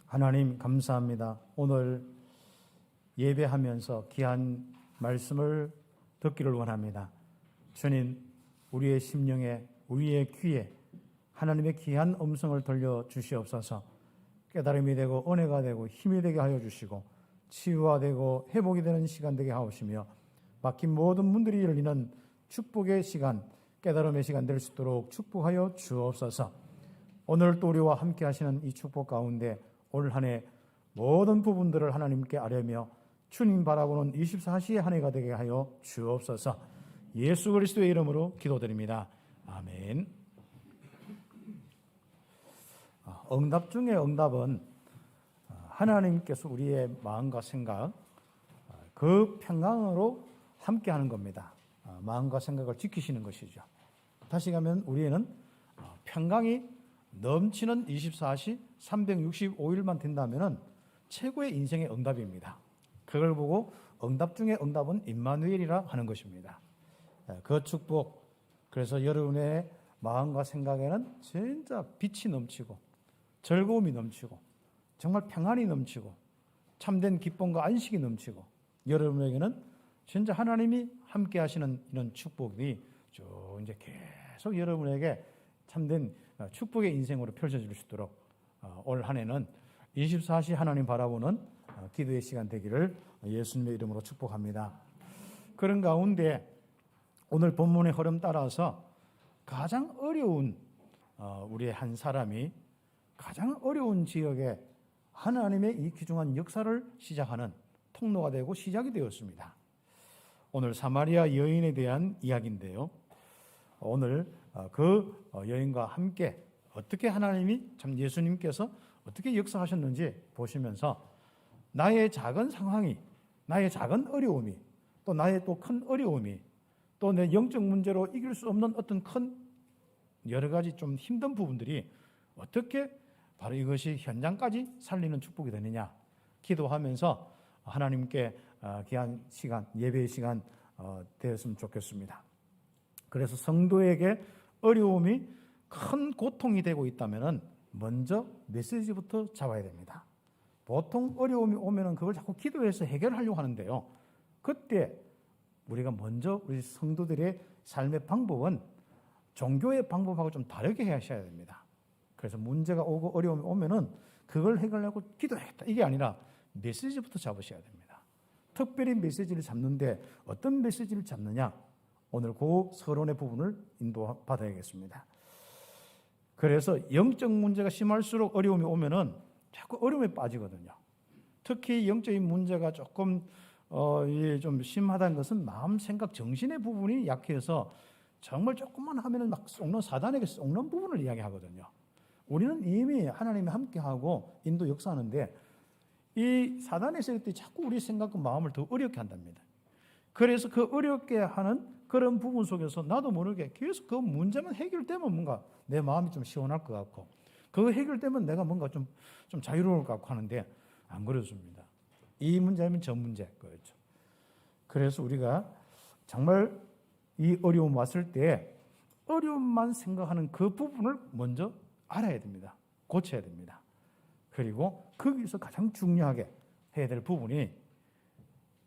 하나님 감사합니다. 오늘 예배하면서 귀한 말씀을 듣기를 원합니다. 주님, 우리의 심령에, 우리의 귀에 하나님의 귀한 음성을 들려주시옵소서. 깨달음이 되고 은혜가 되고 힘이 되게 하여 주시고 치유가 되고 회복이 되는 시간 되게 하옵시며 막힌 모든 문들이 열리는 축복의 시간, 깨달음의 시간 될 수 있도록 축복하여 주옵소서. 오늘 또 우리와 함께 하시는 이 축복 가운데 올 한 해 모든 부분들을 하나님께 아뢰며 주님 바라보는 24시의 한 해가 되게 하여 주옵소서. 예수 그리스도의 이름으로 기도드립니다. 아멘. 응답 중에 응답은 하나님께서 우리의 마음과 생각, 그 평강으로 함께 하는 겁니다. 마음과 생각을 지키시는 것이죠. 다시 가면 우리는 평강이 넘치는 24시 365일만 된다면 최고의 인생의 응답입니다. 그걸 보고 응답 중에 응답은 임마누엘이라 하는 것입니다. 그 축복, 그래서 여러분의 마음과 생각에는 진짜 빛이 넘치고 즐거움이 넘치고 정말 평안이 넘치고 참된 기쁨과 안식이 넘치고 여러분에게는 진짜 하나님이 함께 하시는 이런 축복이 쭉 이제 계속 여러분에게 참된 축복의 인생으로 펼쳐질 수 있도록 올 한 해는 24시 하나님 바라보는 기도의 시간 되기를 예수님의 이름으로 축복합니다. 그런 가운데 오늘 본문의 흐름 따라서 가장 어려운 우리의 한 사람이 가장 어려운 지역에 하나님의 이 귀중한 역사를 시작하는 통로가 되고 시작이 되었습니다. 오늘 사마리아 여인에 대한 이야기인데요. 오늘 그 여인과 함께 어떻게 하나님이 참 예수님께서 어떻게 역사하셨는지 보시면서 나의 작은 상황이, 나의 작은 어려움이, 또 나의 또 큰 어려움이, 또 내 영적 문제로 이길 수 없는 어떤 큰 여러 가지 좀 힘든 부분들이 어떻게 바로 이것이 현장까지 살리는 축복이 되느냐 기도하면서 하나님께 귀한 시간, 예배의 시간 되었으면 좋겠습니다. 그래서 성도에게 어려움이 큰 고통이 되고 있다면 먼저 메시지부터 잡아야 됩니다. 보통 어려움이 오면 그걸 자꾸 기도해서 해결하려고 하는데요. 그때 우리가 먼저 우리 성도들의 삶의 방법은 종교의 방법하고 좀 다르게 하셔야 됩니다. 그래서 문제가 오고 어려움이 오면은 그걸 해결하려고 기도하겠다 이게 아니라 메시지부터 잡으셔야 됩니다. 특별히 메시지를 잡는데 어떤 메시지를 잡느냐? 오늘 그 서론의 부분을 인도받아야겠습니다. 그래서 영적 문제가 심할수록 어려움이 오면은 자꾸 어려움에 빠지거든요. 특히 영적인 문제가 조금 좀 심하다는 것은 마음, 생각, 정신의 부분이 약해서 정말 조금만 하면은 막 속는 사단에게 속는 부분을 이야기하거든요. 우리는 이미 하나님이 함께하고 인도 역사하는데 이 사단의 세력들이 자꾸 우리 생각과 마음을 더 어렵게 한답니다. 그래서 그 어렵게 하는 그런 부분 속에서 나도 모르게 계속 그 문제만 해결되면 뭔가 내 마음이 좀 시원할 것 같고 그거 해결되면 내가 뭔가 좀 자유로울 것 같고 하는데 안 그렇습니다. 이 문제면 저 문제 그렇죠. 그래서 우리가 정말 이 어려움 왔을 때 어려움만 생각하는 그 부분을 먼저 알아야 됩니다. 고쳐야 됩니다. 그리고 거기서 가장 중요하게 해야 될 부분이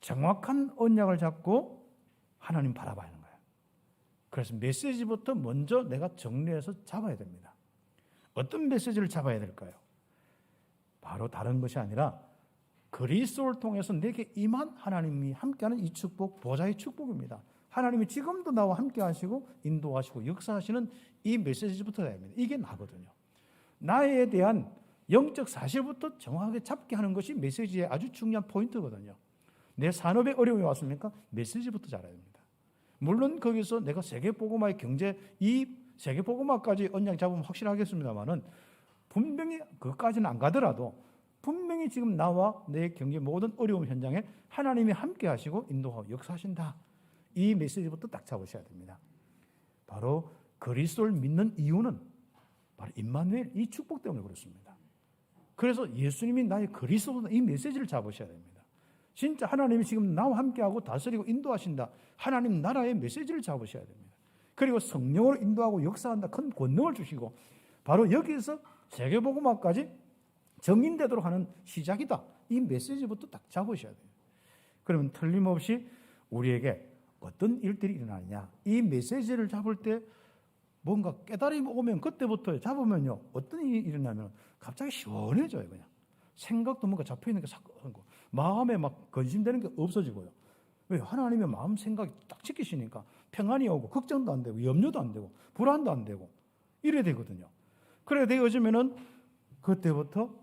정확한 언약을 잡고 하나님 바라봐야 하는 거예요. 그래서 메시지부터 먼저 내가 정리해서 잡아야 됩니다. 어떤 메시지를 잡아야 될까요? 바로 다른 것이 아니라 그리스도를 통해서 내게 임한 하나님이 함께하는 이 축복, 보좌의 축복입니다. 하나님이 지금도 나와 함께 하시고 인도하시고 역사하시는 이 메시지부터 해야 됩니다. 이게 나거든요. 나에 대한 영적 사실부터 정확하게 잡게 하는 것이 메시지의 아주 중요한 포인트거든요. 내 산업에 어려움이 왔습니까? 메시지부터 잘해야 됩니다. 물론 거기서 내가 세계복음화의 경제, 이 세계복음화까지 언약 잡으면 확실하겠습니다만은 분명히 그것까지는 안 가더라도 분명히 지금 나와 내 경제 모든 어려움 현장에 하나님이 함께 하시고 인도하고 역사하신다. 이 메시지부터 딱 잡으셔야 됩니다. 바로 그리스도를 믿는 이유는 바로 임마누엘 이 축복 때문에 그렇습니다. 그래서 예수님이 나의 그리스도다 이 메시지를 잡으셔야 됩니다. 진짜 하나님이 지금 나와 함께하고 다스리고 인도하신다. 하나님 나라의 메시지를 잡으셔야 됩니다. 그리고 성령으로 인도하고 역사한다. 큰 권능을 주시고 바로 여기서 세계복음화까지 정인되도록 하는 시작이다. 이 메시지부터 딱 잡으셔야 돼요. 그러면 틀림없이 우리에게 어떤 일들이 일어나느냐. 이 메시지를 잡을 때 뭔가 깨달음이 오면 그때부터 잡으면요. 어떤 일이 일어나면 갑자기 시원해져요. 그냥. 생각도 뭔가 잡혀있는 게 싹, 마음에 막 근심되는 게 없어지고요. 왜? 하나님의 마음 생각이 딱 지키시니까 평안이 오고 걱정도 안 되고 염려도 안 되고 불안도 안 되고 이래야 되거든요. 그래 되어지면은 그때부터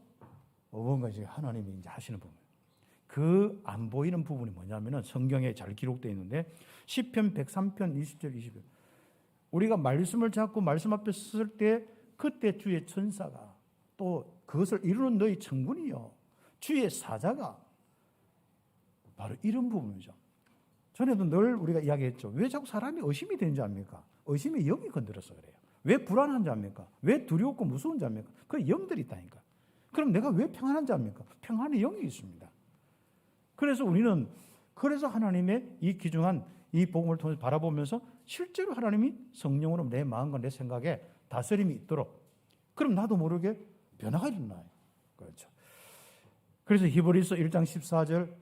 뭔가 이제 하나님이 이제 하시는 부분. 그 안 보이는 부분이 뭐냐면은 성경에 잘 기록되어 있는데 시편 103편 20절 20절 우리가 말씀을 잡고 말씀 앞에 섰을 때 그때 주의 천사가 또 그것을 이루는 너희 청군이요 주의 사자가 바로 이런 부분이죠. 전에도 늘 우리가 이야기했죠. 왜 자꾸 사람이 의심이 되는지 압니까? 의심이 영이 건드려서 그래요. 왜 불안한지 압니까? 왜 두렵고 무서운지 압니까? 그 영들이 있다니까. 그럼 내가 왜 평안한지 압니까? 평안의 영이 있습니다. 그래서 우리는 그래서 하나님의 이 귀중한 이 복음을 통해서 바라보면서 실제로 하나님이 성령으로 내 마음과 내 생각에 다스림이 있도록 그럼 나도 모르게 변화가 일어나요. 그렇죠. 그래서 히브리서 1장 14절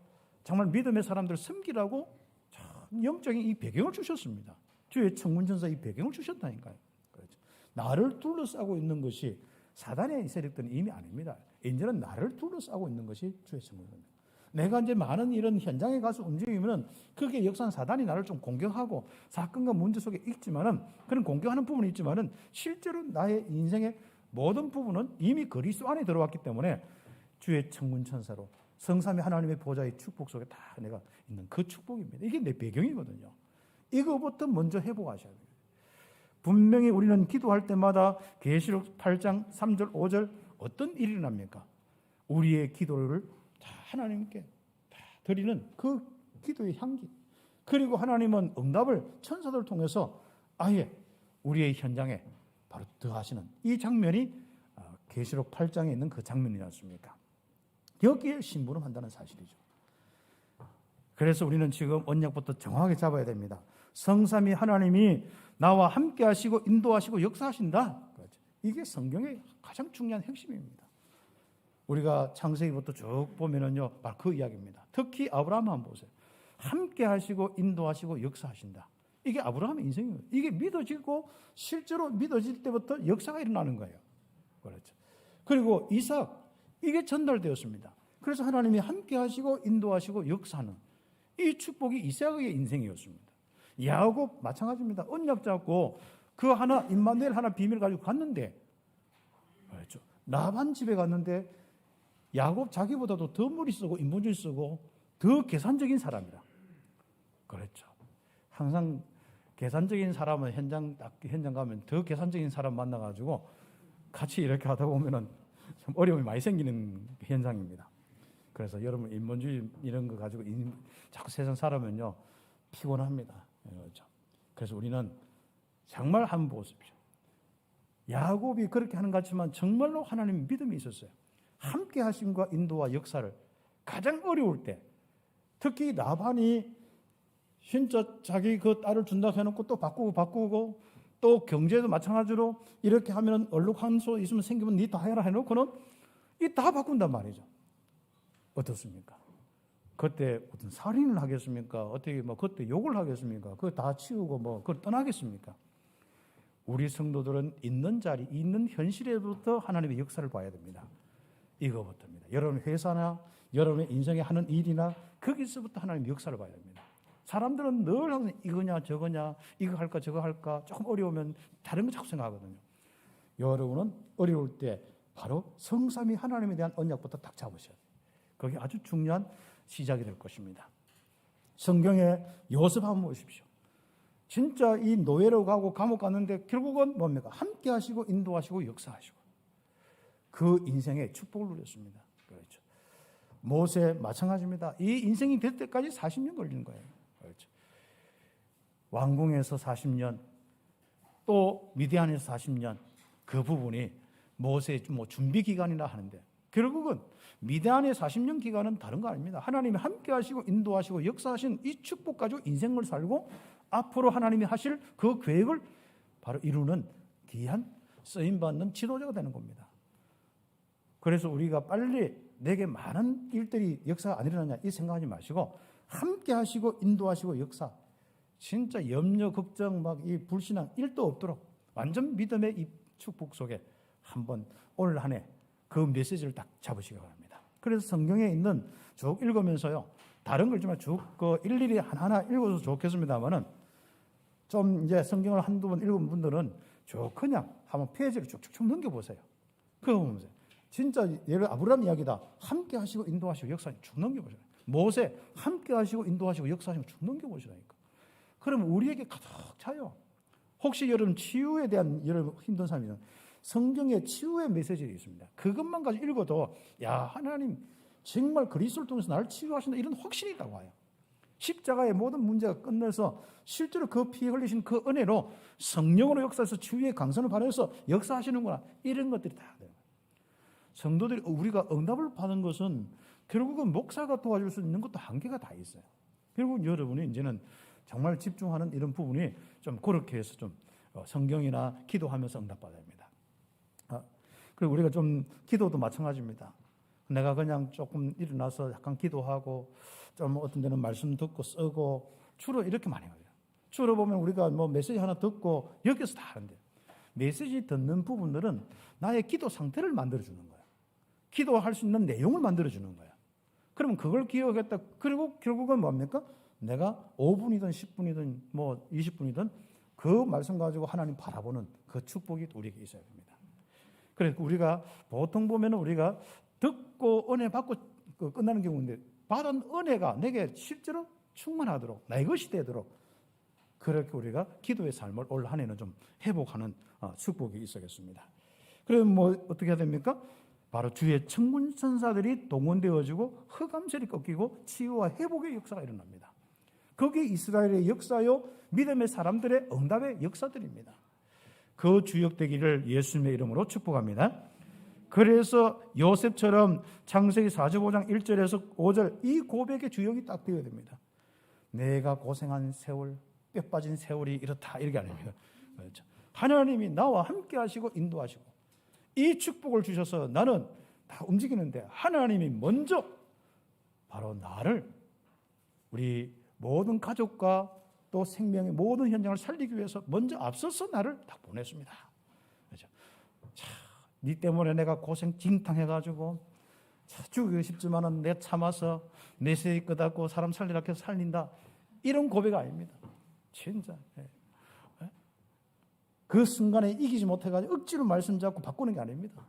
정말 믿음의 사람들을 섬기라고 참 영적인 이 배경을 주셨습니다. 주의 청군전사 이 배경을 주셨다니까요. 그렇죠. 나를 둘러싸고 있는 것이 사단의 세력들은 이미 아닙니다. 이제는 나를 둘러싸고 있는 것이 주의 청군전사입니다. 내가 이제 많은 이런 현장에 가서 움직이면은 그게 역사는 사단이 나를 좀 공격하고 사건과 문제 속에 있지만은 그런 공격하는 부분이 있지만은 실제로 나의 인생의 모든 부분은 이미 그리스도 안에 들어왔기 때문에 주의 청군 천사로 성삼위 하나님의 보좌의 축복 속에 다 내가 있는 그 축복입니다. 이게 내 배경이거든요. 이거부터 먼저 회복하셔야 돼요. 분명히 우리는 기도할 때마다 계시록 8장 3절 5절 어떤 일이 일어납니까? 우리의 기도를 다 하나님께 다 드리는 그 기도의 향기. 그리고 하나님은 응답을 천사들을 통해서 아예 우리의 현장에 바로 더하시는 이 장면이 계시록 8장에 있는 그 장면이지 않습니까? 여기에 심부름한다는 사실이죠. 그래서 우리는 지금 언약부터 정확하게 잡아야 됩니다. 성삼위 하나님이 나와 함께 하시고 인도하시고 역사하신다. 이게 성경의 가장 중요한 핵심입니다. 우리가 창세기부터 쭉 보면은요, 바로 그 이야기입니다. 특히 아브라함 한번 보세요. 함께 하시고 인도하시고 역사하신다. 이게 아브라함의 인생이에요. 이게 믿어지고 실제로 믿어질 때부터 역사가 일어나는 거예요. 그렇죠. 그리고 이삭, 이게 전달되었습니다. 그래서 하나님이 함께 하시고 인도하시고 역사하는 이 축복이 이삭의 인생이었습니다. 야곱 마찬가지입니다. 언약 잡고 그 하나 임마누엘 하나 비밀 가지고 갔는데 그렇죠. 라반 집에 갔는데 야곱 자기보다도 더 머리 쓰고 인본주의 쓰고 더 계산적인 사람이라. 그렇죠. 항상 계산적인 사람은 현장 가면 더 계산적인 사람 만나가지고 같이 이렇게 하다 보면은 좀 어려움이 많이 생기는 현상입니다. 그래서 여러분 인본주의 이런 거 가지고 자꾸 세상 살아면요 피곤합니다. 그렇죠. 그래서 우리는 정말 한번 보십시오. 야곱이 그렇게 하는 것 같지만 정말로 하나님 믿음이 있었어요. 함께 하심과 인도와 역사를 가장 어려울 때 특히 라반이 진짜 자기 그 딸을 준다 해놓고 또 바꾸고 또 경제도 마찬가지로 이렇게 하면 얼룩 한 소 있으면 생기면 니 다 해라 해놓고는 이 다 바꾼단 말이죠. 어떻습니까? 그때 어떤 살인을 하겠습니까? 어떻게 뭐 그때 욕을 하겠습니까? 그거 다 치우고 뭐 그걸 떠나겠습니까? 우리 성도들은 있는 자리, 있는 현실에부터 하나님의 역사를 봐야 됩니다. 이거부터입니다. 여러분 회사나 여러분의 인생에 하는 일이나 거기서부터 하나님의 역사를 봐야 됩니다. 사람들은 늘 항상 이거냐 저거냐 이거 할까 저거 할까 조금 어려우면 다른 거 자꾸 생각하거든요. 여러분은 어려울 때 바로 성삼위 하나님에 대한 언약부터 딱 잡으셔야 돼요. 그게 아주 중요한 시작이 될 것입니다. 성경에 요셉 한번 보십시오. 진짜 이 노예로 가고 감옥 갔는데 결국은 뭡니까? 함께 하시고 인도하시고 역사하시고 그 인생의 축복을 누렸습니다. 그렇죠. 모세 마찬가지입니다. 이 인생이 될 때까지 40년 걸리는 거예요. 그렇죠. 왕궁에서 40년 또 미디안에서 40년 그 부분이 모세의 뭐 준비 기간이라 하는데 결국은 미디안의 40년 기간은 다른 거 아닙니다. 하나님이 함께 하시고 인도하시고 역사하신 이 축복 가지고 인생을 살고 앞으로 하나님이 하실 그 계획을 바로 이루는 귀한 쓰임받는 지도자가 되는 겁니다. 그래서 우리가 빨리 내게 많은 일들이 역사가 안 일어나냐 이 생각하지 마시고 함께 하시고 인도하시고 역사 진짜 염려 걱정 막 이 불신앙 1도 없도록 완전 믿음의 이 축복 속에 한번 올 한 해 그 메시지를 딱 잡으시기 바랍니다. 그래서 성경에 있는 쭉 읽으면서요. 다른 걸 좀 쭉 일일이 하나하나 읽어서 좋겠습니다만은 좀 이제 성경을 한두 번 읽은 분들은 쭉 그냥 한번 페이지를 쭉쭉쭉 넘겨보세요. 그거 보면서 진짜 예를 아브라함 이야기다. 함께 하시고 인도하시고 역사하시고 쭉 넘겨보세요. 모세 함께 하시고 인도하시고 역사하시고 쭉 넘겨보시라니까. 그러면 우리에게 가득 차요. 혹시 여러분 치유에 대한 여러분 힘든 삶이면 성경에 치유의 메시지가 있습니다. 그것만 가지고 읽어도 야 하나님 정말 그리스도를 통해서 나를 치유하신다 이런 확신이 있다고 와요. 십자가의 모든 문제가 끝내서 실제로 그 피 흘리신 그 은혜로 성령으로 역사해서 치유의 강선을 발휘해서 역사하시는구나 이런 것들이 다 돼요. 성도들이 우리가 응답을 받은 것은 결국은 목사가 도와줄 수 있는 것도 한계가 다 있어요. 결국 여러분이 이제는 정말 집중하는 이런 부분이 좀 그렇게 해서 좀 성경이나 기도하면서 응답받아야 합니다. 그리고 우리가 좀 기도도 마찬가지입니다. 내가 그냥 조금 일어나서 약간 기도하고 좀 어떤 데는 말씀 듣고 쓰고 주로 이렇게 많이 해요. 주로 보면 우리가 뭐 메시지 하나 듣고 여기서 다 하는데 메시지 듣는 부분들은 나의 기도 상태를 만들어주는 거야. 기도할 수 있는 내용을 만들어주는 거야. 그러면 그걸 기억했다. 그리고 결국은 뭡니까? 내가 5분이든 10분이든 뭐 20분이든 그 말씀 가지고 하나님 바라보는 그 축복이 우리에게 있어야 됩니다. 그래서 우리가 보통 보면 우리가 듣고 은혜 받고 끝나는 경우인데 받은 은혜가 내게 실제로 충만하도록 내 것이 되도록 그렇게 우리가 기도의 삶을 올 한 해는 좀 회복하는 축복이 있어야겠습니다. 그럼 뭐 어떻게 해야 됩니까? 바로 주의 천군 천사들이 동원되어지고 흑암셀이 꺾이고 치유와 회복의 역사가 일어납니다. 그게 이스라엘의 역사요 믿음의 사람들의 응답의 역사들입니다. 그 주역되기를 예수님의 이름으로 축복합니다. 그래서 요셉처럼 창세기 45장 1절에서 5절 이 고백의 주역이 딱 되어야 됩니다. 내가 고생한 세월 뼈 빠진 세월이 이렇다 이렇게 아닙니다. 그렇죠? 하나님이 나와 함께 하시고 인도하시고 이 축복을 주셔서 나는 다 움직이는데 하나님이 먼저 바로 나를 우리 모든 가족과 또 생명의 모든 현장을 살리기 위해서 먼저 앞서서 나를 딱 보냈습니다. 그렇죠? 자, 네 때문에 내가 고생 징탕해가지고 죽이고 싶지만은 내 참아서 내 세이 끄닫고 사람 살리라 해서 살린다 이런 고백 아닙니다. 진짜 그 순간에 이기지 못해가지고 억지로 말씀 잡고 바꾸는 게 아닙니다.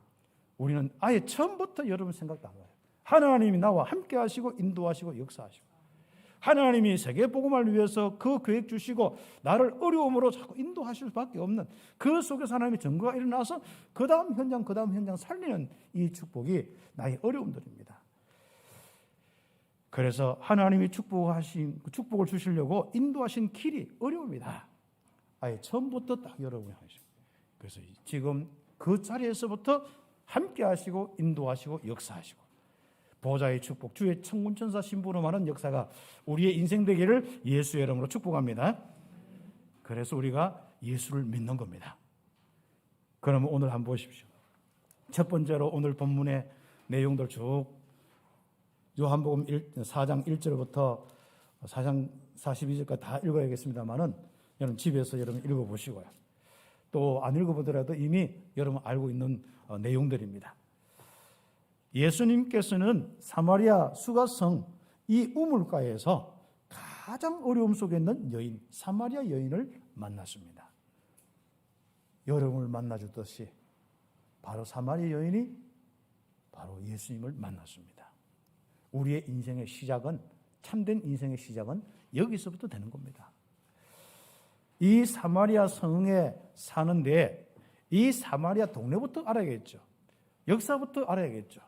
우리는 아예 처음부터 여러분 생각도 안 해요. 하나님이 나와 함께 하시고 인도하시고 역사하시고 하나님이 세계복음을 위해서 그 계획 주시고 나를 어려움으로 자꾸 인도하실 수밖에 없는 그 속에서 하나님의 전거가 일어나서 그 다음 현장 살리는 이 축복이 나의 어려움들입니다. 그래서 하나님이 축복을 주시려고 인도하신 길이 어려움이다. 아예 처음부터 딱 여러분이 하시고 그래서 지금 그 자리에서부터 함께 하시고 인도하시고 역사하시고 보좌의 축복, 주의 천군천사 신부로 많은 역사가 우리의 인생 되기를 예수의 이름으로 축복합니다. 그래서 우리가 예수를 믿는 겁니다. 그러면 오늘 한번 보십시오. 첫 번째로 오늘 본문의 내용들 쭉 요한복음 4장 1절부터 4장 42절까지 다 읽어야겠습니다만은 여러분 집에서 여러분 읽어보시고요. 또 안 읽어보더라도 이미 여러분 알고 있는 내용들입니다. 예수님께서는 사마리아 수가성 이 우물가에서 가장 어려움 속에 있는 여인, 사마리아 여인을 만났습니다. 여러분을 만나주듯이 바로 사마리아 여인이 바로 예수님을 만났습니다. 우리의 인생의 시작은, 참된 인생의 시작은 여기서부터 되는 겁니다. 이 사마리아 성에 사는데 이 사마리아 동네부터 알아야겠죠. 역사부터 알아야겠죠.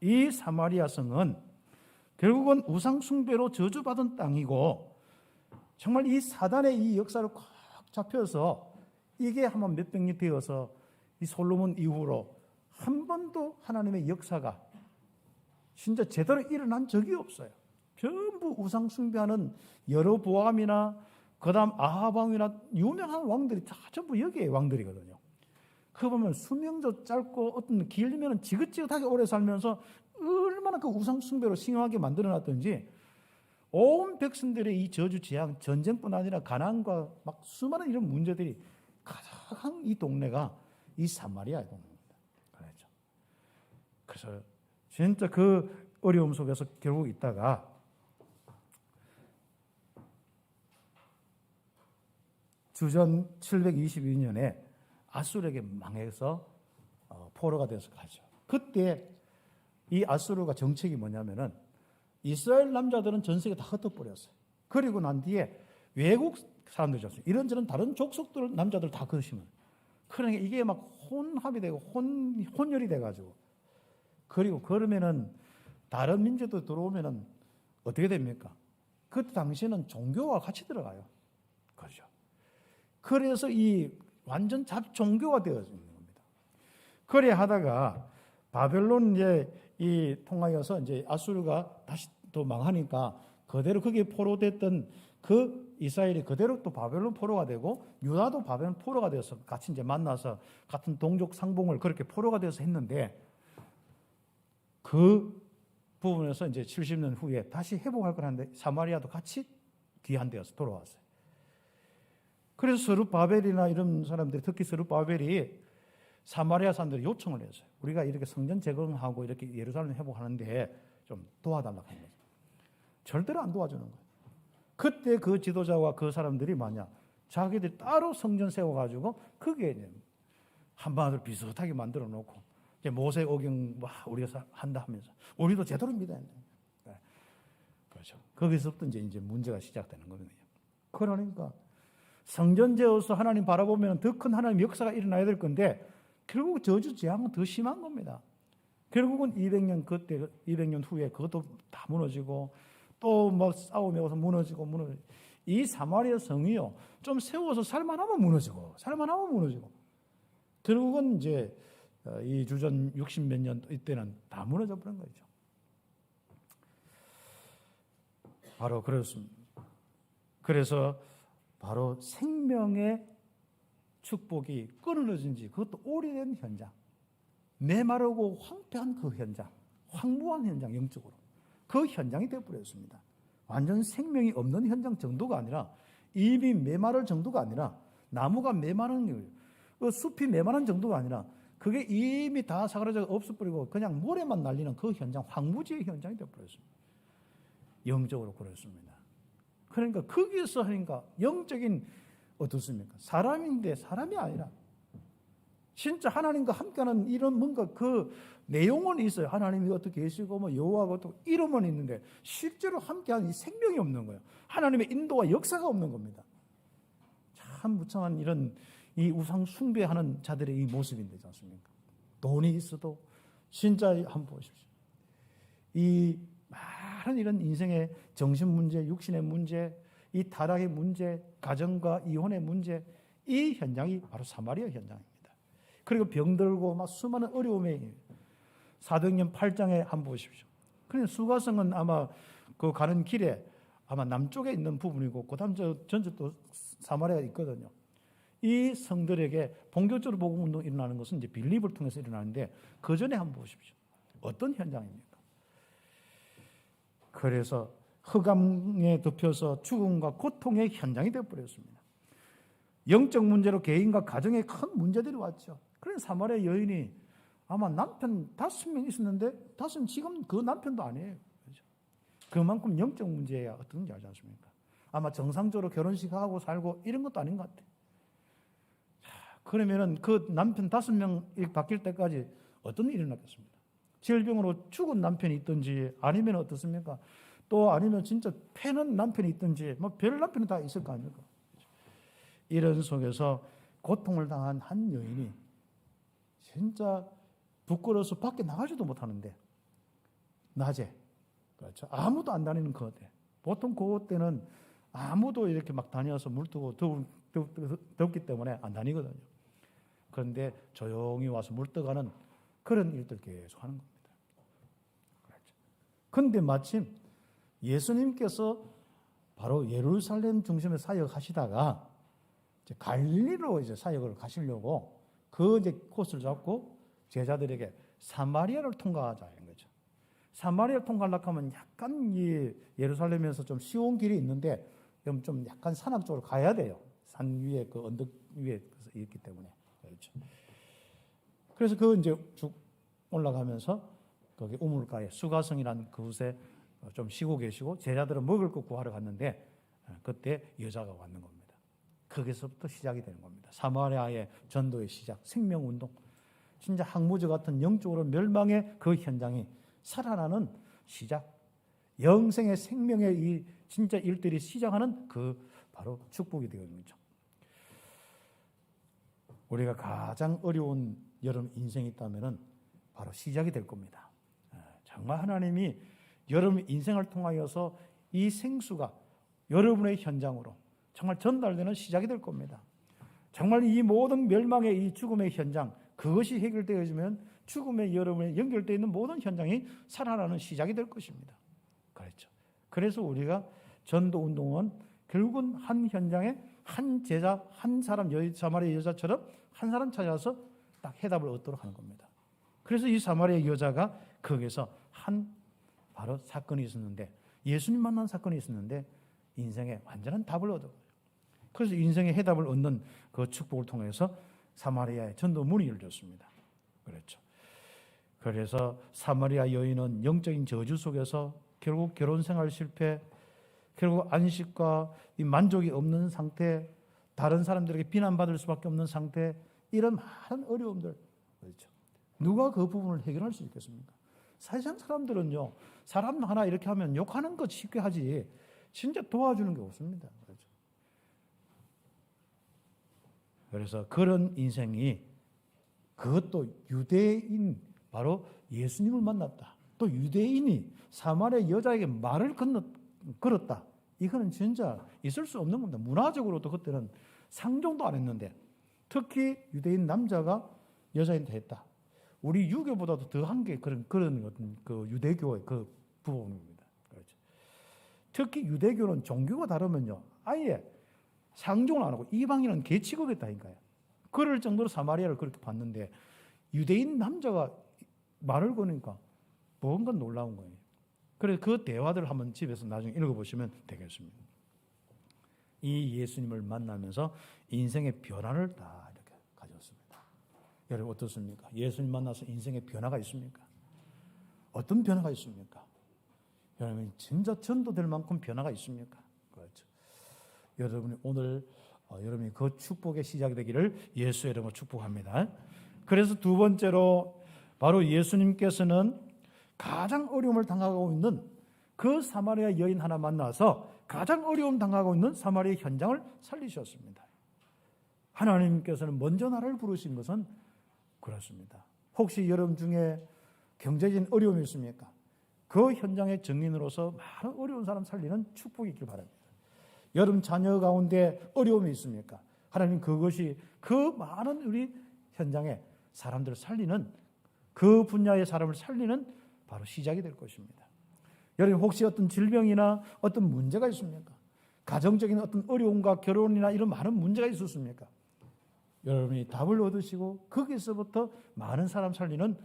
이 사마리아 성은 결국은 우상 숭배로 저주받은 땅이고 정말 이 사단의 이 역사를 꽉 잡혀서 이게 한번 몇백 년 되어서 이 솔로몬 이후로 한 번도 하나님의 역사가 진짜 제대로 일어난 적이 없어요. 전부 우상 숭배하는 여로보암이나 그다음 아합 왕이나 유명한 왕들이 다 전부 여기에 왕들이거든요. 그 보면 수명도 짧고 어떤 길면 지긋지긋하게 오래 살면서 얼마나 그 우상 숭배로 신용하게 만들어놨던지 온 백성들의 이 저주 재앙, 전쟁뿐 아니라 가난과 막 수많은 이런 문제들이 가장 이 동네가 이 사마리아의 동네입니다. 그렇죠. 그래서 진짜 그 어려움 속에서 결국 있다가 주전 722년에 아수르에게 망해서 포로가 돼서 가죠. 그때 이 아수르가 정책이 뭐냐면은 이스라엘 남자들은 전 세계 다 흩어버렸어요. 그리고 난 뒤에 외국 사람들이 었어요. 이런저런 다른 족속들 남자들 다 거시면. 그러니까 이게 막 혼합이 되고 혼혈이 돼가지고. 그리고 그러면은 다른 민족도 들어오면은 어떻게 됩니까? 그 당시에는 종교와 같이 들어가요. 그렇죠. 그래서 이 완전 잡종교가 되어지는 겁니다. 그래 하다가 바벨론 이제 이 통하여서 이제 아수르가 다시 또 망하니까 그대로 거기에 포로됐던 그 이스라엘이 그대로 또 바벨론 포로가 되고 유다도 바벨론 포로가 되어서 같이 이제 만나서 같은 동족 상봉을 그렇게 포로가 되어서 했는데 그 부분에서 이제 70년 후에 다시 회복할 거라는데 사마리아도 같이 귀환되어서 돌아왔어요. 그래서 스룹바벨이나 이런 사람들이 특히 스룹바벨이 사마리아 사람들이 요청을 했어요. 우리가 이렇게 성전 재건하고 이렇게 예루살렘 회복하는데 좀 도와달라고 한 거죠. 절대로 안 도와주는 거예요. 그때 그 지도자와 그 사람들이 뭐냐, 자기들이 따로 성전 세워가지고 그게 한반도를 비슷하게 만들어 놓고 이제 모세 오경 우리가 한다 하면서 우리도 제대로 믿어야 된다. 네. 그렇죠. 거기서부터 이제 문제가 시작되는 거거든요. 그러니까 성전 지어서 하나님 바라보면 더 큰 하나님 역사가 일어나야 될 건데 결국 저주 재앙은 더 심한 겁니다. 결국은 200년 후에 그것도 다 무너지고 또 뭐 싸움이 와서 무너지고 이 사마리아 성이요 좀 세워서 살만하면 무너지고 결국은 이제 이 주전 60몇 년 이때는 다 무너져 버린 거죠. 바로 그렇습니다. 그래서 바로 생명의 축복이 끊어진 지 그것도 오래된 현장, 메마르고 황폐한 그 현장, 황무한 현장, 영적으로 그 현장이 되어버렸습니다. 완전 생명이 없는 현장 정도가 아니라 이미 메마를 정도가 아니라 나무가 메마른 숲이 메마른 정도가 아니라 그게 이미 다 사그라져 없어버리고 그냥 모래만 날리는 그 현장, 황무지의 현장이 되어버렸습니다. 영적으로 그렇습니다. 그러니까 거기에서 하니까 영적인 어떻습니까? 사람인데 사람이 아니라 진짜 하나님과 함께하는 이런 뭔가 그 내용은 있어요. 하나님이 어떻게 계시고 뭐 여호와가 또 이름은 있는데 실제로 함께하는 이 생명이 없는 거예요. 하나님의 인도와 역사가 없는 겁니다. 참 무참한 이런 이 우상 숭배하는 자들의 이 모습인데 않습니까? 돈이 있어도 진짜 한번 보십시오. 이 많은 이런 인생의 정신 문제, 육신의 문제, 이 타락의 문제, 가정과 이혼의 문제, 이 현장이 바로 사마리아 현장입니다. 그리고 병들고 막 수많은 어려움에 사도행전 8장에 한번 보십시오. 그냥 수가성은 아마 그 가는 길에 아마 남쪽에 있는 부분이고 그다음 전주도 사마리아가 있거든요. 이 성들에게 본격적으로 복음 운동이 일어나는 것은 이제 빌립을 통해서 일어나는데 그 전에 한번 보십시오. 어떤 현장입니까? 그래서 흑암에 덮여서 죽음과 고통의 현장이 되어버렸습니다. 영적 문제로 개인과 가정에 큰 문제들이 왔죠. 그래서 사마리아 여인이 아마 남편 5명 있었는데 5명 지금 그 남편도 아니에요. 그렇죠? 그만큼 영적 문제야 어떤지 알지 않습니까? 아마 정상적으로 결혼식하고 살고 이런 것도 아닌 것 같아요. 그러면은 그 남편 5명 바뀔 때까지 어떤 일이 일어났겠습니까? 질병으로 죽은 남편이 있든지 아니면 어떻습니까? 또 아니면 진짜 패는 남편이 있든지 뭐 별 남편이 다 있을 거 아닙니까? 이런 속에서 고통을 당한 한 여인이 진짜 부끄러워서 밖에 나가지도 못하는데 낮에 그렇죠. 아무도 안 다니는 그때 보통 그때는 아무도 이렇게 막 다녀서 물뜨고 덥기 때문에 안 다니거든요. 그런데 조용히 와서 물떠가는 그런 일들 계속 하는 겁니다. 그렇죠. 그런데 마침 예수님께서 바로 예루살렘 중심에 사역하시다가 이제 갈릴리로 이제 사역을 가시려고 그 이제 코스를 잡고 제자들에게 사마리아를 통과하자는 거죠. 사마리아를 통과하려고 하면 약간 이 예루살렘에서 좀 쉬운 길이 있는데 좀 약간 산악 쪽으로 가야 돼요. 산 위에 그 언덕 위에 있기 때문에. 그렇죠. 그래서 그 이제 쭉 올라가면서 거기 우물가에 수가성이라는 그곳에 좀 쉬고 계시고 제자들은 먹을 거 구하러 갔는데 그때 여자가 왔는 겁니다. 거기서부터 시작이 되는 겁니다. 사마리아의 전도의 시작, 생명운동. 진짜 항무저 같은 영적으로 멸망의 그 현장이 살아나는 시작, 영생의 생명의 이 진짜 일들이 시작하는 그 바로 축복이 되는 거죠. 우리가 가장 어려운 여러분 인생이 있다면 바로 시작이 될 겁니다. 정말 하나님이 여러분 인생을 통하여서 이 생수가 여러분의 현장으로 정말 전달되는 시작이 될 겁니다. 정말 이 모든 멸망의 이 죽음의 현장, 그것이 해결되어지면 죽음의 여러분에 연결되어 있는 모든 현장이 살아나는 시작이 될 것입니다. 그렇죠. 그래서 우리가 전도운동은 결국은 한 현장에 한 제자, 한 사람, 사마리아 여자처럼 한 사람 찾아서 딱 해답을 얻도록 하는 겁니다. 그래서 이 사마리아 여자가 거기서 바로 사건이 있었는데, 예수님 만난 사건이 있었는데 인생에 완전한 답을 얻어요. 그래서 인생의 해답을 얻는 그 축복을 통해서 사마리아의 전도 문이 열렸습니다. 그렇죠. 그래서 사마리아 여인은 영적인 저주 속에서 결국 결혼 생활 실패, 결국 안식과 이 만족이 없는 상태, 다른 사람들에게 비난받을 수밖에 없는 상태, 이런 많은 어려움들, 그렇죠. 누가 그 부분을 해결할 수 있겠습니까? 세상 사람들은요, 사람 하나 이렇게 하면 욕하는 것 쉽게 하지 진짜 도와주는 게 없습니다. 그렇죠. 그래서 그런 인생이, 그것도 유대인, 바로 예수님을 만났다. 또 유대인이 사마리아 여자에게 말을 걸었다. 이거는 진짜 있을 수 없는 겁니다. 문화적으로도 그때는 상종도 안 했는데, 특히 유대인 남자가 여자한테 했다. 우리 유교보다도 더한 게 그런 어떤 그 유대교의 그 부분입니다. 그렇죠. 특히 유대교는 종교가 다르면요, 아예 상종을 안 하고 이방인은 개 취급했다니까요. 그럴 정도로 사마리아를 그렇게 봤는데 유대인 남자가 말을 거니까 뭔가 놀라운 거예요. 그래서 그 대화들을 한번 집에서 나중에 읽어보시면 되겠습니다. 이 예수님을 만나면서 인생의 변화를 다 이렇게 가졌습니다. 여러분 어떻습니까? 예수님 만나서 인생의 변화가 있습니까? 어떤 변화가 있습니까? 여러분 진짜 전도될 만큼 변화가 있습니까? 그렇죠. 여러분이 오늘 여러분이 그 축복의 시작이 되기를 예수의 이름으로 축복합니다. 그래서 두 번째로 바로 예수님께서는 가장 어려움을 당하고 있는 그 사마리아 여인 하나 만나서 가장 어려움 당하고 있는 사마리아 현장을 살리셨습니다. 하나님께서는 먼저 나를 부르신 것은 그렇습니다. 혹시 여러분 중에 경제적인 어려움이 있습니까? 그 현장의 증인으로서 많은 어려운 사람 살리는 축복이 있길 바랍니다. 여러분 자녀 가운데 어려움이 있습니까? 하나님 그것이 그 많은 우리 현장에 사람들을 살리는, 그 분야의 사람을 살리는 바로 시작이 될 것입니다. 여러분 혹시 어떤 질병이나 어떤 문제가 있습니까? 가정적인 어떤 어려움과 결혼이나 이런 많은 문제가 있었습니까? 여러분이 답을 얻으시고 거기서부터 많은 사람 살리는,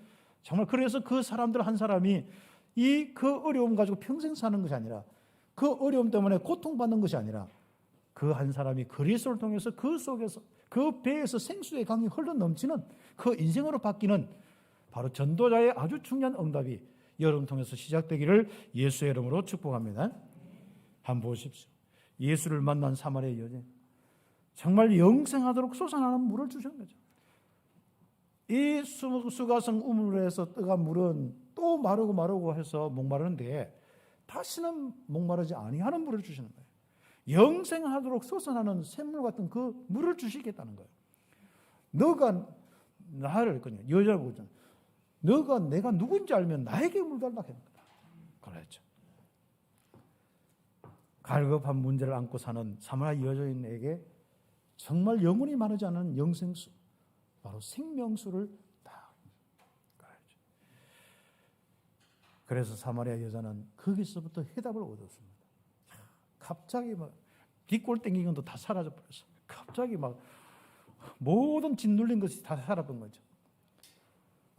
정말 그래서 그 사람들 한 사람이 이 그 어려움 가지고 평생 사는 것이 아니라, 그 어려움 때문에 고통받는 것이 아니라, 그 한 사람이 그리스도를 통해서 그 속에서 그 배에서 생수의 강이 흘러 넘치는 그 인생으로 바뀌는 바로 전도자의 아주 중요한 응답이 여러분 통해서 시작되기를 예수의 이름으로 축복합니다. 한번 보십시오. 예수를 만난 사마리아 여인, 정말 영생하도록 솟아나는 물을 주신 거죠. 이 수가성 우물에서 떠간 물은 또 마르고 해서 목마르는데 다시는 목마르지 아니하는 물을 주시는 거예요. 영생하도록 솟아나는 샘물 같은 그 물을 주시겠다는 거예요. 너가 나를, 그냥 여자를 보잖아. 너가 내가 누군지 알면 나에게 물 달라고 하는 거다. 그렇죠. 갈급한 문제를 안고 사는 사마리아 여자인에게 정말 영원히 마르지 않은 영생수, 바로 생명수를 다. 그렇죠. 그래서 사마리아 여자는 거기서부터 해답을 얻었습니다. 갑자기 막 뒷골 땡긴 것도 다 사라져 버렸어. 갑자기 막 모든 짓눌린 것이 다 살아본 거죠.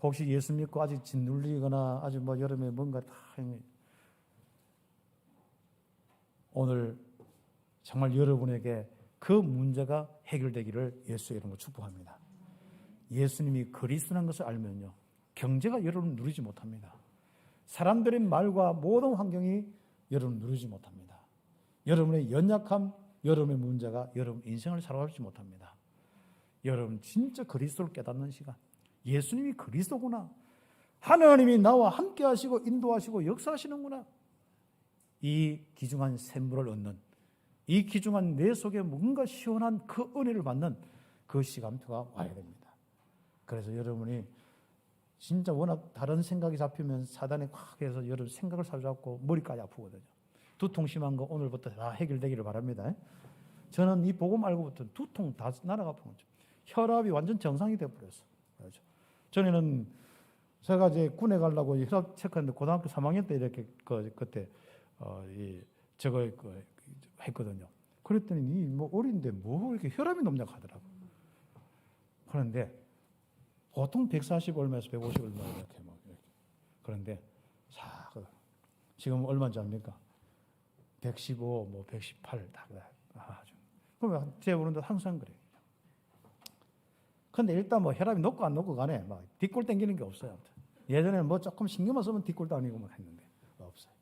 혹시 예수 믿고 아직 짓눌리거나 아직 뭐 여름에 뭔가 다 오늘 정말 여러분에게 그 문제가 해결되기를 예수의 이름으로 축복합니다. 예수님이 그리스도라는 것을 알면요, 경제가 여러분 누리지 못합니다. 사람들의 말과 모든 환경이 여러분 누리지 못합니다. 여러분의 연약함, 여러분의 문제가 여러분 인생을 살아가지 못합니다. 여러분 진짜 그리스도를 깨닫는 시간, 예수님이 그리스도구나, 하나님이 나와 함께 하시고 인도하시고 역사하시는구나, 이 귀중한 샘물을 얻는, 이 귀중한 내 속에 뭔가 시원한 그 은혜를 받는 그 시간표가 와야 됩니다. 그래서 여러분이 진짜 워낙 다른 생각이 잡히면 사단이 확 해서 여러분 생각을 사로잡고 머리까지 아프거든요. 두통 심한 거 오늘부터 다 해결되기를 바랍니다. 저는 이 복음 알고부터 두통 다 날아가 버린 거죠. 혈압이 완전 정상이 되어버렸어. 그렇죠. 전에는 제가 이제 군에 가려고 혈압 체크했는데 고등학교 3학년 때 이렇게 그때 저거 했거든요. 그랬더니 뭐 어린데 뭐 이렇게 혈압이 높냐 하더라고. 그런데 보통 140 얼마에서 150 얼마 이렇게 뭐 이렇게. 그런데 지금 얼마인지 압니까? 115, 뭐 118 다 그래. 그러면 제 보는데 항상 그래요. 근데 일단 뭐 혈압이 높고 안 높고 간에 막 뒷골 당기는 게 없어요. 예전에는 뭐 조금 신경만 쓰면 뒷골도 아니고 막 했는데 없어요.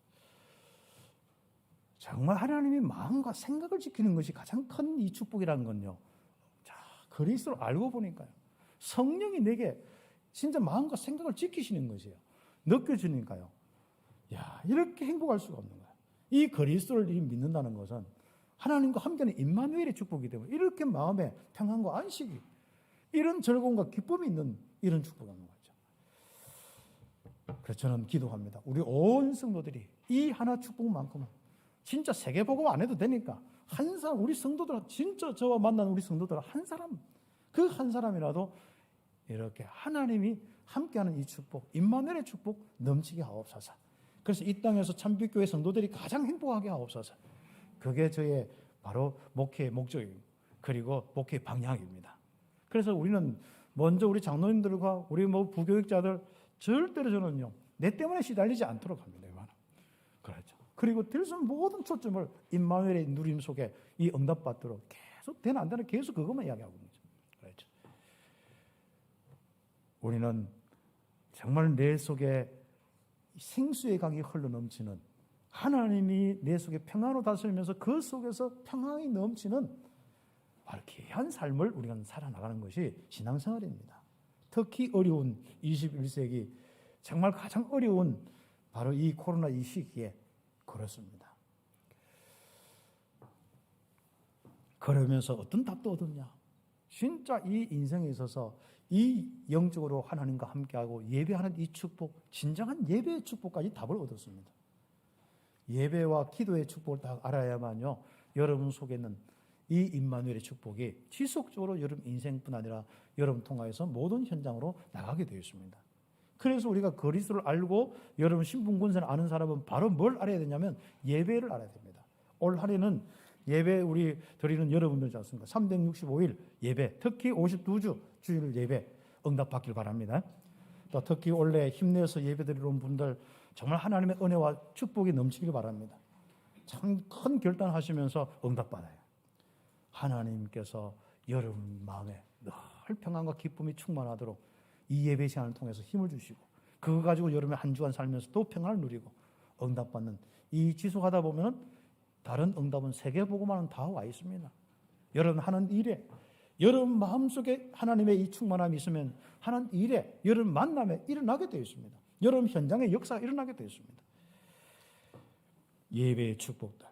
정말 하나님이 마음과 생각을 지키는 것이 가장 큰 이 축복이라는 건요. 자, 그리스도를 알고 보니까요. 성령이 내게 진짜 마음과 생각을 지키시는 것이에요. 느껴지니까요. 야, 이렇게 행복할 수가 없는 거예요. 이 그리스도를 믿는다는 것은 하나님과 함께하는 임마누엘의 축복이기 때문에 이렇게 마음에 평안과 안식이, 이런 즐거움과 기쁨이 있는 이런 축복이라는 거죠. 그래서 저는 기도합니다. 우리 온 성도들이 이 하나 축복만큼은 진짜 세계복음 안 해도 되니까 한 사람, 우리 성도들, 진짜 저와 만난 우리 성도들 한 사람, 그 한 사람이라도 이렇게 하나님이 함께하는 이 축복, 임마누엘의 축복 넘치게 하옵소서. 그래서 이 땅에서 참빛교회 성도들이 가장 행복하게 하옵소서. 그게 저의 바로 목회의 목적이고 그리고 목회의 방향입니다. 그래서 우리는 먼저 우리 장로님들과 우리 뭐 부교육자들 절대로 저는요, 내 때문에 시달리지 않도록 합니다. 그렇죠. 그리고 될 수 있는 모든 초점을 임마누엘의 누림 속에 이 응답받도록 계속 되나 안 되나 계속 그것만 이야기하고 있는 거죠. 그렇죠. 우리는 정말 내 속에 생수의 강이 흘러넘치는, 하나님이 내 속에 평안으로 다스리면서 그 속에서 평안이 넘치는 바로 귀한 삶을 우리가 살아나가는 것이 신앙생활입니다. 특히 어려운 21세기, 정말 가장 어려운 바로 이 코로나 이 시기에 그렇습니다. 그러면서 어떤 답도 얻었냐? 진짜 이 인생에 있어서 이 영적으로 하나님과 함께하고 예배하는 이 축복, 진정한 예배의 축복까지 답을 얻었습니다. 예배와 기도의 축복을 딱 알아야만요, 여러분 속에는 이 임마누엘의 축복이 지속적으로 여러분 인생뿐 아니라 여러분 통하여서 모든 현장으로 나가게 되어 있습니다. 그래서 우리가 그리스도를 알고 여러분 신분군세를 아는 사람은 바로 뭘 알아야 되냐면 예배를 알아야 됩니다. 올 한해는 예배 우리 드리는 여러분들이지 않습니까? 365일 예배, 특히 52주 주일 예배 응답받길 바랍니다. 또 특히 원래 힘내서 예배 드리러 온 분들 정말 하나님의 은혜와 축복이 넘치길 바랍니다. 참 큰 결단하시면서 응답받아요. 하나님께서 여러분 마음에 늘 평안과 기쁨이 충만하도록 이 예배 시간을 통해서 힘을 주시고 그거 가지고 여러분의 한 주간 살면서 또 평안을 누리고 응답받는 이 지속하다 보면 다른 응답은 세계복음화는 다 와 있습니다. 여러분 하는 일에, 여러분 마음속에 하나님의 이 충만함이 있으면 하는 일에, 여러분 만남에 일어나게 되어 있습니다. 여러분 현장에 역사가 일어나게 되어 있습니다. 예배의 축복들.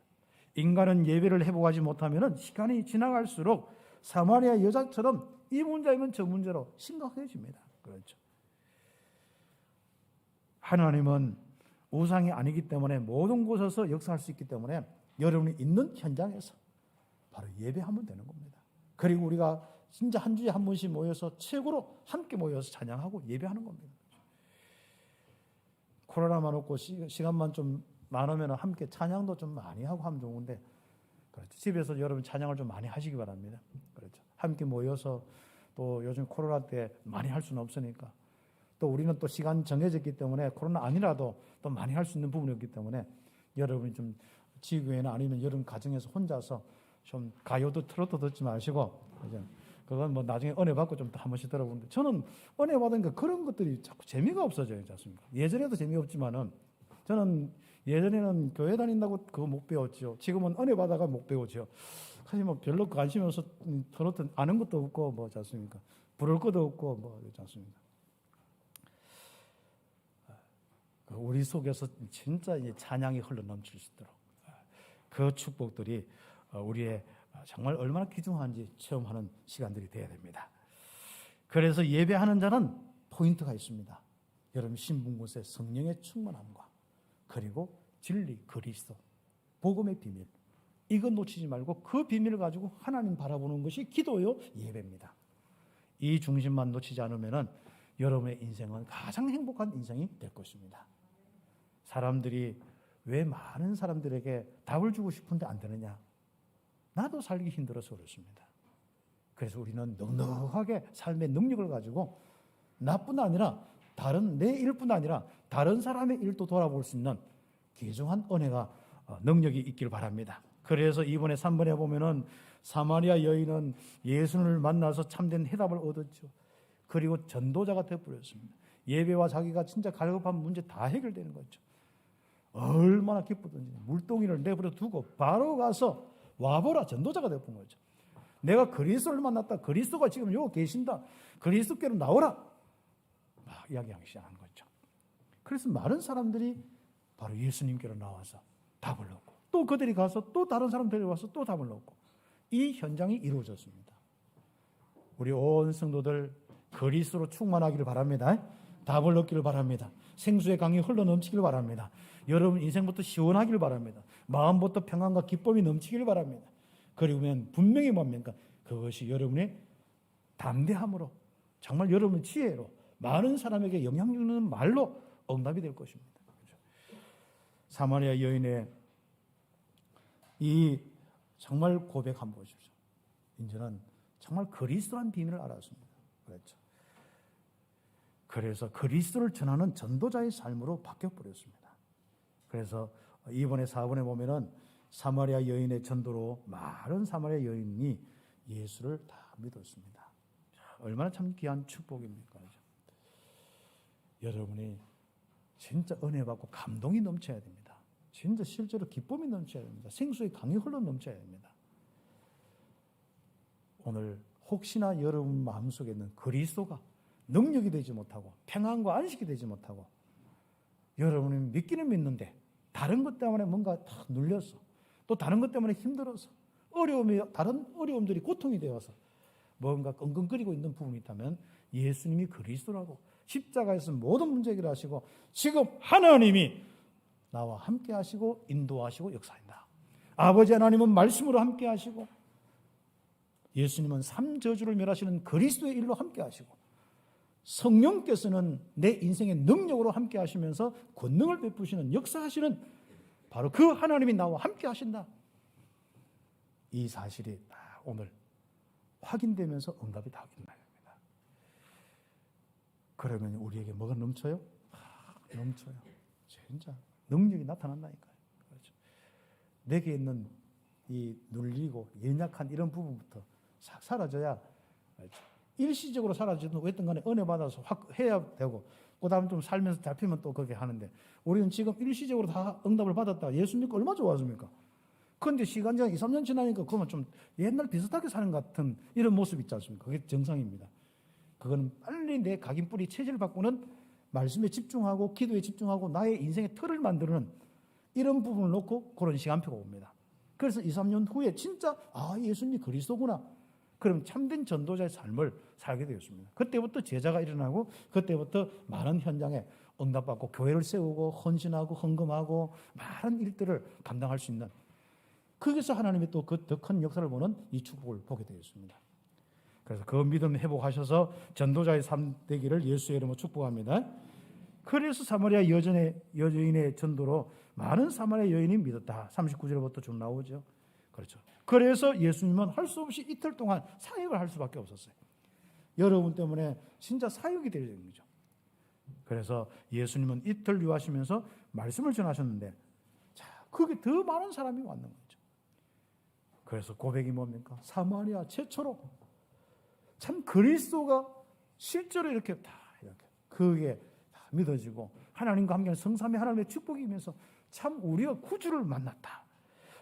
인간은 예배를 회복하지 못하면 시간이 지나갈수록 사마리아 여자처럼 이 문제면 저 문제로 심각해집니다. 그렇죠. 하나님은 우상이 아니기 때문에 모든 곳에서 역사할 수 있기 때문에 여러분이 있는 현장에서 바로 예배하면 되는 겁니다. 그리고 우리가 진짜 한 주에 한 번씩 모여서 최고로 함께 모여서 찬양하고 예배하는 겁니다. 코로나만 없고 시간만 좀 많으면 함께 찬양도 좀 많이 하고 하면 좋은데, 그렇죠. 집에서 여러분 찬양을 좀 많이 하시기 바랍니다. 그렇죠. 함께 모여서 또 요즘 코로나 때 많이 할 수는 없으니까, 또 우리는 또 시간 정해졌기 때문에 코로나 아니라도 또 많이 할 수 있는 부분이었기 때문에 여러분이 좀 지구에나 아니면 여러분 가정에서 혼자서 좀 가요도 트로트 듣지 마시고, 그건 뭐 나중에 은혜 받고 좀 한 번씩 들어보는데, 저는 은혜 받으니까 그런 것들이 자꾸 재미가 없어져요. 않습니까? 예전에도 재미없지만은 저는 예전에는 교회 다닌다고 그거 못 배웠죠. 지금은 은혜 받아가 못 배우죠. 사실 뭐 별로 관심이 없어 트로트 아는 것도 없고 뭐지 않습니까? 부를 것도 없고 뭐지 않습니까? 우리 속에서 진짜 찬양이 흘러 넘칠 수 있도록 그 축복들이 우리의 정말 얼마나 귀중한지 체험하는 시간들이 되어야 됩니다. 그래서 예배하는 자는 포인트가 있습니다. 여러분 신분곳에 성령의 충만함과 그리고 진리, 그리스도, 복음의 비밀, 이거 놓치지 말고 그 비밀을 가지고 하나님 바라보는 것이 기도요, 예배입니다. 이 중심만 놓치지 않으면 여러분의 인생은 가장 행복한 인생이 될 것입니다. 사람들이 왜 많은 사람들에게 답을 주고 싶은데 안 되느냐? 나도 살기 힘들어서 그렇습니다. 그래서 우리는 넉넉하게 삶의 능력을 가지고 나뿐 아니라 내 일뿐 아니라 다른 사람의 일도 돌아볼 수 있는 귀중한 은혜가 능력이 있길 바랍니다. 그래서 이번에 3번에 보면은 사마리아 여인은 예수를 만나서 참된 해답을 얻었죠. 그리고 전도자가 되어버렸습니다. 예배와 자기가 진짜 갈급한 문제 다 해결되는 거죠. 얼마나 기쁘든지 물동이를 내버려 두고 바로 가서 와보라, 전도자가 되어본 거죠. 내가 그리스도를 만났다. 그리스도가 지금 여기 계신다. 그리스도께로 나오라. 막 이야기하기 시작한 거죠. 그래서 많은 사람들이 바로 예수님께로 나와서 답을 얻고 또 그들이 가서 또 다른 사람 데려와서 또 답을 얻고 이 현장이 이루어졌습니다. 우리 온 성도들 그리스도로 충만하기를 바랍니다. 답을 얻기를 바랍니다. 생수의 강이 흘러넘치기를 바랍니다. 여러분 인생부터 시원하기를 바랍니다. 마음부터 평안과 기쁨이 넘치기를 바랍니다. 그리고면 분명히 뭡니까? 그것이 여러분의 담대함으로 정말 여러분의 지혜로 많은 사람에게 영향력 있는 말로 응답이 될 것입니다. 그렇죠? 사마리아 여인의 이 정말 고백 한번 보십시오. 이제는 정말 그리스도란 비밀을 알았습니다. 그렇죠? 그래서 그리스도를 전하는 전도자의 삶으로 바뀌어버렸습니다. 그래서 이번에 4번에 보면은 사마리아 여인의 전도로 많은 사마리아 여인이 예수를 다 믿었습니다. 얼마나 참 귀한 축복입니까? 그렇죠? 여러분이 진짜 은혜 받고 감동이 넘쳐야 됩니다. 진짜 실제로 기쁨이 넘쳐야 됩니다. 생수의 강이 흘러 넘쳐야 됩니다. 오늘 혹시나 여러분 마음속에 있는 그리스도가 능력이 되지 못하고 평안과 안식이 되지 못하고 여러분이 믿기는 믿는데 다른 것 때문에 뭔가 다 눌려서 또 다른 것 때문에 힘들어서 다른 어려움들이 고통이 되어서 뭔가 끙끙거리고 있는 부분이 있다면 예수님이 그리스도라고 십자가에서 모든 문제 해결하시고 지금 하나님이 나와 함께 하시고 인도하시고 역사한다. 아버지 하나님은 말씀으로 함께 하시고 예수님은 삼저주를 멸하시는 그리스도의 일로 함께 하시고 성령께서는 내 인생의 능력으로 함께 하시면서 권능을 베푸시는 역사하시는 바로 그 하나님이 나와 함께 하신다. 이 사실이 오늘 확인되면서 응답이 다 확인됩니다. 그러면 우리에게 뭐가 넘쳐요? 넘쳐요. 진짜 능력이 나타난다니까요. 그렇죠. 내게 있는 이 눌리고 연약한 이런 부분부터 싹 사라져야 그렇죠. 일시적으로 사라지든 어떤 간에 은혜 받아서 확 해야 되고 그 다음에 좀 살면서 잡히면 또 그렇게 하는데 우리는 지금 일시적으로 다 응답을 받았다. 예수 믿고 얼마나 좋았습니까? 그런데 시간이 2, 3년 지나니까 그러면 좀 옛날 비슷하게 사는 것 같은 이런 모습이 있지 않습니까? 그게 정상입니다. 그거는 빨리 내 각인뿌리 체질을 바꾸는 말씀에 집중하고 기도에 집중하고 나의 인생의 틀을 만드는 이런 부분을 놓고 그런 시간표가 옵니다. 그래서 2, 3년 후에 진짜 예수님이 그리스도구나. 그럼 참된 전도자의 삶을 살게 되었습니다. 그때부터 제자가 일어나고 그때부터 많은 현장에 응답받고 교회를 세우고 헌신하고 헌금하고 많은 일들을 감당할 수 있는 거기서 하나님이 또 그 더 큰 역사를 보는 이 축복을 보게 되었습니다. 그래서 그 믿음 회복하셔서 전도자의 삶 되기를 예수의 이름으로 축복합니다. 그래서 사마리아 여인의 전도로 많은 사마리아 여인이 믿었다. 39절부터 쭉 나오죠. 그렇죠. 그래서 예수님은 할 수 없이 이틀 동안 사역을 할 수밖에 없었어요. 여러분 때문에 진짜 사역이 되는 거죠. 그래서 예수님은 이틀 유하시면서 말씀을 전하셨는데, 자, 그게 더 많은 사람이 왔는 거죠. 그래서 고백이 뭡니까? 사마리아 최초로 참 그리스도가 실제로 이렇게 다 이렇게 그게 다 믿어지고 하나님과 함께하는 성삼위 하나님의 축복이면서 참 우리가 구주를 만났다.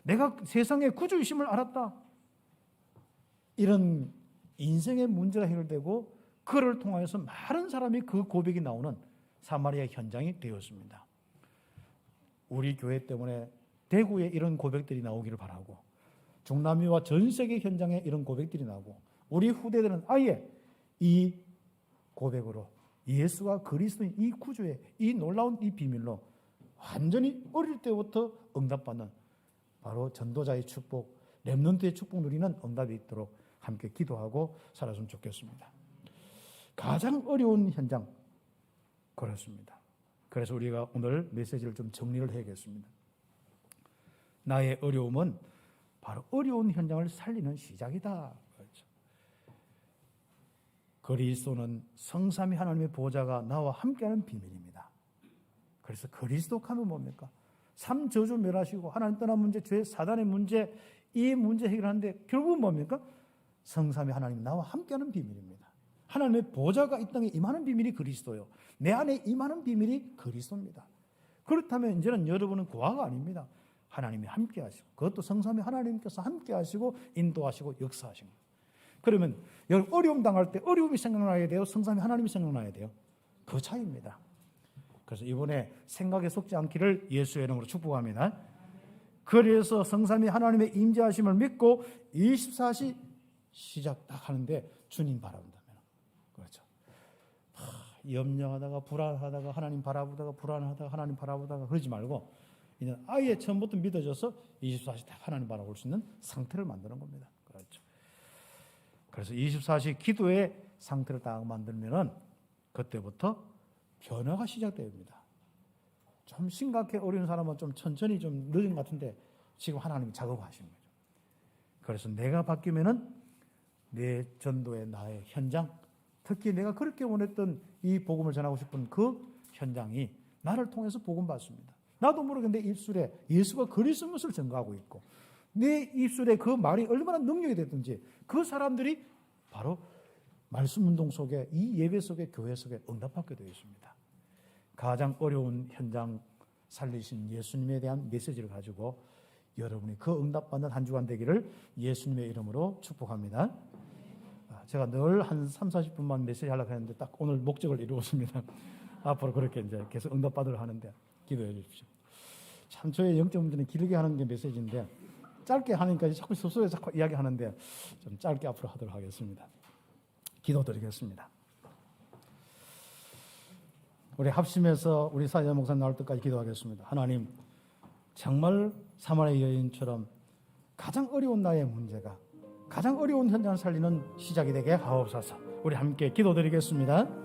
내가 세상의 구주이심을 알았다. 이런 인생의 문제가 해결되고 그를 통하여서 많은 사람이 그 고백이 나오는 사마리아 현장이 되었습니다. 우리 교회 때문에 대구에 이런 고백들이 나오기를 바라고, 중남미와 전 세계 현장에 이런 고백들이 나오고, 우리 후대들은 아예 이 고백으로 예수가 그리스도인 이 구주의 이 놀라운 이 비밀로 완전히 어릴 때부터 응답받는 바로 전도자의 축복, 렘넌트의 축복 누리는 응답이 있도록 함께 기도하고 살았으면 좋겠습니다. 가장 어려운 현장, 그렇습니다. 그래서 우리가 오늘 메시지를 좀 정리를 해야겠습니다. 나의 어려움은 바로 어려운 현장을 살리는 시작이다. 그렇죠. 그리스도는 성삼위 하나님의 보좌가 나와 함께하는 비밀입니다. 그래서 그리스도 하면 뭡니까? 삼저주 멸하시고 하나님 떠난 문제, 죄 사단의 문제, 이 문제 해결하는데 결국은 뭡니까? 성삼위 하나님 나와 함께하는 비밀입니다. 하나님의 보좌가 이 땅에 임하는 비밀이 그리스도요. 내 안에 임하는 비밀이 그리스도입니다. 그렇다면 이제는 여러분은 고아가 아닙니다. 하나님이 함께 하시고, 그것도 성삼위 하나님께서 함께 하시고 인도하시고 역사하시고. 그러면 여러분 어려움 당할 때 어려움이 생각나야 돼요? 성삼위 하나님이 생각나야 돼요? 그 차이입니다. 그래서 이번에 생각에 속지 않기를 예수의 이름으로 축복합니다. 그래서 성삼위 하나님의 임재하심을 믿고 24시 시작 딱 하는데 주님 바라본다면, 그렇죠. 염려하다가 불안하다가 하나님 바라보다가 불안하다가 하나님 바라보다가 그러지 말고 이제 아예 처음부터 믿어져서 24시 딱 하나님 바라볼 수 있는 상태를 만드는 겁니다. 그렇죠. 그래서 24시 기도의 상태를 딱 만들면은 그때부터 변화가 시작됩니다. 좀 심각해 어려운 사람은 좀 천천히 좀 늦은 것 같은데 지금 하나님이 작업하시는 거죠. 그래서 내가 바뀌면은 내 전도의 나의 현장, 특히 내가 그렇게 원했던 이 복음을 전하고 싶은 그 현장이 나를 통해서 복음 받습니다. 나도 모르게 내 입술에 예수가 그리스도를 증거하고 있고 내 입술에 그 말이 얼마나 능력이 됐든지 그 사람들이 바로 말씀 운동 속에 이 예배 속에 교회 속에 응답받게 되어 있습니다. 가장 어려운 현장 살리신 예수님에 대한 메시지를 가지고 여러분이 그 응답받는 한 주간 되기를 예수님의 이름으로 축복합니다. 제가 늘 한 30-40분만 메시지 하려고 했는데 딱 오늘 목적을 이루었습니다. 앞으로 그렇게 이제 계속 응답받으려 하는데 기도해 주십시오. 참 저의 영적 문제는 길게 하는 게 메시지인데 짧게 하니까 자꾸 소소해 자꾸 이야기하는데 좀 짧게 앞으로 하도록 하겠습니다. 기도드리겠습니다. 우리 합심해서 우리 사자 목사 나올 때까지 기도하겠습니다. 하나님, 정말 사마리아 여인처럼 가장 어려운 나의 문제가 가장 어려운 현장을 살리는 시작이 되게 하옵소서. 우리 함께 기도드리겠습니다.